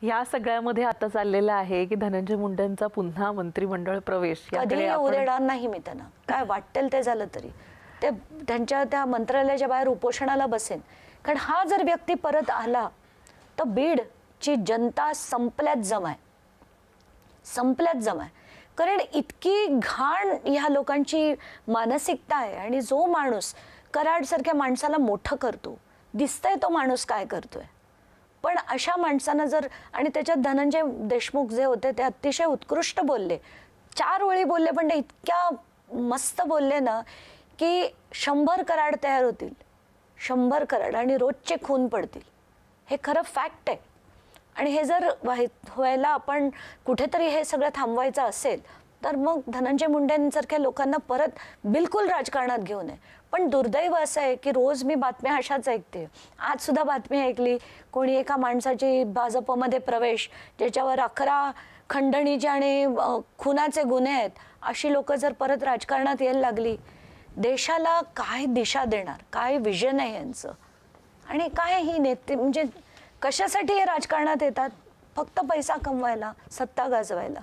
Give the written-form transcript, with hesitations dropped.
या सगळ्यामध्ये आता चाललेलं आहे की धनंजय मुंडेंचा पुन्हा मंत्रिमंडळ प्रवेश कधी येऊ देणार नाही मी त्यांना, काय वाटेल ते झालं तरी ते त्यांच्या त्या मंत्रालयाच्या बाहेर उपोषणाला बसेन. कारण हा जर व्यक्ती परत आला तर बीडची जनता संपल्यात जमाय, संपल्यात जमाय. कारण इतकी घाण ह्या लोकांची मानसिकता आहे. आणि जो माणूस कराड सारख्या माणसाला मोठं करतो, दिसतंय तो माणूस काय करतोय, पण अशा माणसांना जर, आणि त्याच्यात धनंजय देशमुख जे होते ते अतिशय उत्कृष्ट बोलले, 4 ओळी बोलले पण ते इतक्या मस्त बोलले ना की 100 कराड तयार होतील, 100 कराड, आणि रोजचे खून पडतील. हे खरं फॅक्ट आहे. आणि हे जर व्हायला आपण कुठेतरी हे सगळं थांबवायचं असेल तर मग धनंजय मुंडेंसारख्या लोकांना परत बिलकुल राजकारणात घेऊ नये. पण दुर्दैव असं आहे की रोज मी बातम्या अशाच ऐकते. आज सुद्धा बातमी ऐकली, कोणी एका माणसाची भाजपमध्ये प्रवेश, ज्याच्यावर 11 खंडणीचे आणि खुनाचे गुन्हे आहेत, अशी लोक जर परत राजकारणात यायला लागली, देशाला काय दिशा देणार, काय विजन आहे यांचं, आणि काय ही नेते म्हणजे कशासाठी हे राजकारणात येतात? फक्त पैसा कमवायला, सत्ता गाजवायला.